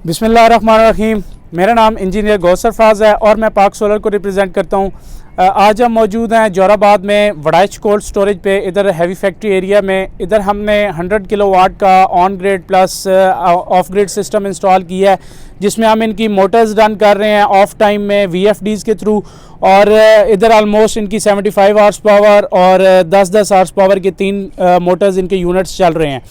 बिस्मिल्लाहिर्रहमानिर्रहीम। मेरा नाम इंजीनियर गौसर फाज है और मैं पाक सोलर को रिप्रेजेंट करता हूँ। आज हम मौजूद हैं जोराबाद में वड़ाइच कोल्ड स्टोरेज पे, इधर हैवी फैक्ट्री एरिया में। इधर हमने 100 किलोवाट का on grid plus of grid system install किया है, जिसमें हम इनकी मोटर्स रन कर रहे हैं ऑफ टाइम में VFDs के थ्रू। और इधर आलमोस्ट इनकी 75 हार्स पावर और 10-10 हार्स पावर के 3 मोटर्स इनके यूनिट्स चल रहे हैं।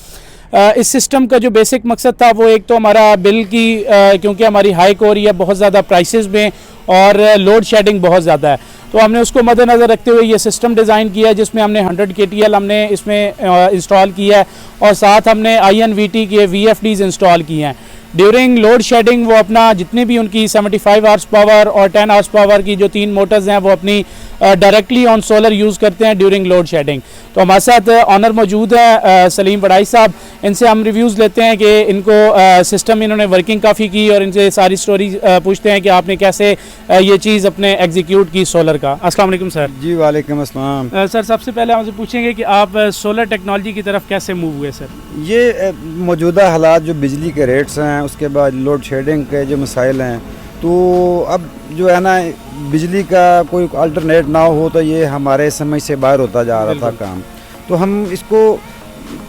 इस सिस्टम का जो बेसिक मकसद था वो एक तो हमारा बिल की, क्योंकि हमारी हाइक हो रही है बहुत ज़्यादा प्राइसेस में और लोड शेडिंग बहुत ज़्यादा है, तो हमने उसको मद्देनज़र रखते हुए ये सिस्टम डिज़ाइन किया है, जिसमें हमने 100 KTL हमने इसमें इंस्टॉल किया है और साथ हमने INVT के VFDs इंस्टॉल किए हैं। ड्यूरिंग लोड शेडिंग वो अपना जितनी भी उनकी 75 हार्स पावर और 10 हार्स पावर की जो 3 मोटर्स हैं वो अपनी डायरेक्टली ऑन सोलर यूज़ करते हैं ड्यूरिंग लोड शेडिंग। तो हमारे साथ ऑनर मौजूद है सलीम वड़ाई साहब। इनसे हम रिव्यूज़ लेते हैं कि इनको सिस्टम इन्होंने वर्किंग काफ़ी की और इनसे सारी स्टोरी पूछते हैं कि आपने कैसे ये चीज़ अपने एग्जीक्यूट की सोलर का। अस्सलाम वालेकुम सर। जी वालेकुम अस्सलाम। सर सबसे पहले हमसे पूछेंगे कि आप सोलर टेक्नोलॉजी की तरफ कैसे मूव हुए सर? ये मौजूदा हालात जो बिजली के रेट्स हैं, उसके बाद लोड शेडिंग के जो मसाइल हैं, तो अब जो है ना बिजली का कोई अल्टरनेट ना हो तो ये हमारे समझ से बाहर होता जा रहा था काम। तो हम इसको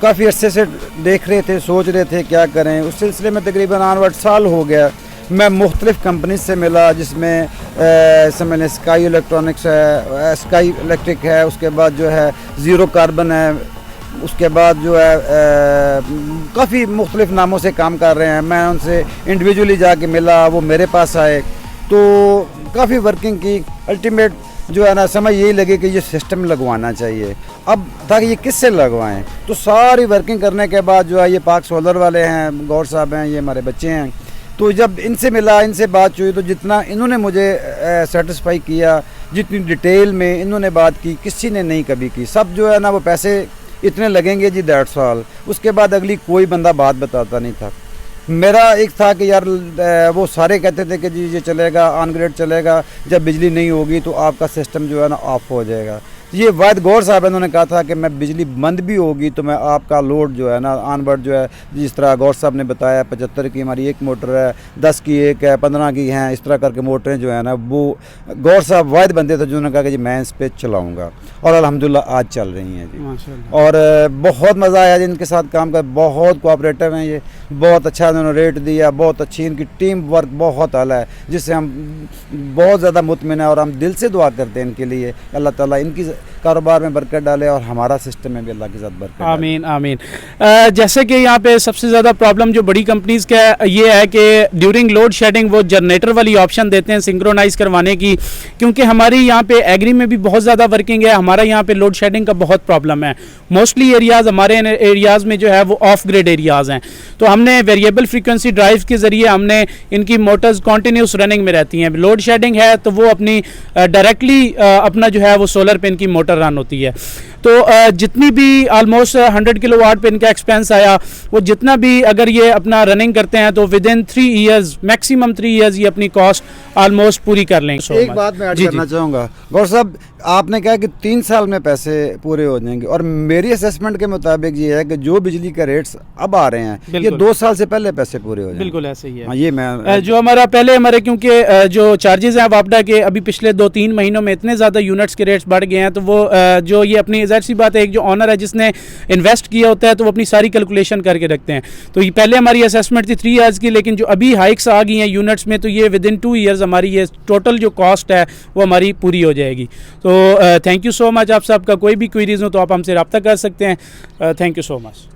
काफ़ी अरसे से देख रहे थे, सोच रहे थे क्या करें। उस सिलसिले में तकरीबन 8 साल हो गया मैं मुख्तलिफ़ कंपनी से मिला, जिसमें समझ स्काई इलेक्ट्रॉनिक्स है, स्काई इलेक्ट्रिक है, उसके बाद जो है ज़ीरो कार्बन है, उसके बाद जो है काफ़ी मुख्तलिफ नामों से काम कर रहे हैं। मैं उनसे इंडिविजुअली जाके मिला, वो मेरे पास आए, तो काफ़ी वर्किंग की। अल्टीमेट जो है ना समझ यही लगे कि ये सिस्टम लगवाना चाहिए। अब ताकि ये किससे लगवाएं, तो सारी वर्किंग करने के बाद जो है ये पाक सोलर वाले हैं, गौर साहब हैं, ये हमारे बच्चे हैं, तो जब इनसे मिला, इनसे बात हुई, तो जितना इन्होंने मुझे सेटिस्फाई किया, जितनी डिटेल में इन्होंने बात की किसी ने नहीं कभी की। सब जो है ना वो पैसे इतने लगेंगे जी 1.5 साल, उसके बाद अगली कोई बंदा बात बताता नहीं था। मेरा एक था कि यार वो सारे कहते थे कि जी ये चलेगा, ऑन ग्रिड चलेगा, जब बिजली नहीं होगी तो आपका सिस्टम जो है ना ऑफ हो जाएगा। ये वायद गौर साहब इन्होंने कहा था कि मैं बिजली बंद भी होगी तो मैं आपका लोड जो है ना ऑनवर्ड जो है, जिस तरह गौर साहब ने बताया 75 की हमारी एक मोटर है, 10 की एक है, 15 की हैं, इस तरह करके मोटरें जो है ना वो गौर साहब वायद बंदे थे जिन्होंने कहा कि जी मैं इस पर चलाऊँगा, और अल्हम्दुलिल्लाह आज चल रही हैं जी। और बहुत मज़ा आया जी इनके साथ काम कर, बहुत कोऑपरेटिव हैं ये, बहुत अच्छा इन्होंने रेट दिया, बहुत अच्छी इनकी टीम वर्क बहुत आला है, जिससे हम बहुत ज़्यादा मुतमिन है और हम दिल से दुआ करते हैं इनके लिए। अल्लाह ताला इनकी कारोबार में बरकत डाले और हमारा सिस्टम में भी अल्लाह के साथ बरकत। आमीन आमीन। जैसे कि यहाँ पे सबसे ज़्यादा प्रॉब्लम जो बड़ी कंपनीज़ का ये है कि ड्यूरिंग लोड शेडिंग वो जनरेटर वाली ऑप्शन देते हैं सिंक्रोनाइज़ करवाने की, क्योंकि हमारी यहाँ पे एग्री में भी बहुत ज़्यादा वर्किंग है, हमारा यहाँ पे लोड शेडिंग का बहुत प्रॉब्लम है। मोस्टली एरियाज़ हमारे एरियाज़ में जो है वो ऑफ ग्रिड एरियाज़ हैं, तो हमने वेरिएबल फ्रीक्वेंसी ड्राइव के ज़रिए हमने इनकी मोटर्स कॉन्टीन्यूस रनिंग में रहती हैं। लोड शेडिंग है तो वो अपनी डायरेक्टली अपना जो है वो सोलर पे इनकी मोटर रन होती है। तो जितनी भी आलमोस्ट 100 किलोवाट पे इनका एक्सपेंस आया, वो जितना भी अगर ये अपना रनिंग करते हैं तो with in 3 years, maximum 3 years ये अपनी कॉस्ट आलमोस्ट पूरी कर लेंगे। एक बात मैं ऐड करना चाहूँगा गौर साहब, आपने कहा कि 3 साल में पैसे पूरे हो जाएंगे, और मेरी असेसमेंट के मुताबिक ये है कि जो बिजली के रेट्स अब आ रहे हैं ये 2 साल से पहले पैसे पूरे हो जाएंगे। बिल्कुल ऐसे ही है। हाँ, ये मैं जो हमारा पहले हमारे क्योंकि जो चार्जेस हैं वापडा के अभी पिछले 2-3 महीनों में इतने ज़्यादा यूनिट्स के रेट्स बढ़ गए हैं, तो वो जो ये अपनी ज़ाहिर सी बात है, एक जो ऑनर है जिसने इन्वेस्ट किया होता है तो वो अपनी सारी कैलकुलेशन करके रखते हैं। तो ये पहले हमारी असेसमेंट थी 3 ईयर्स की, लेकिन जो अभी हाइक्स आ गई हैं यूनिट्स में, तो ये विद इन 2 ईयर्स हमारी ये टोटल जो कॉस्ट है वो हमारी पूरी हो जाएगी। तो थैंक यू सो मच। आप सबका कोई भी क्वेरीज हो तो आप हमसे रब्ता कर सकते हैं। Thank you so much.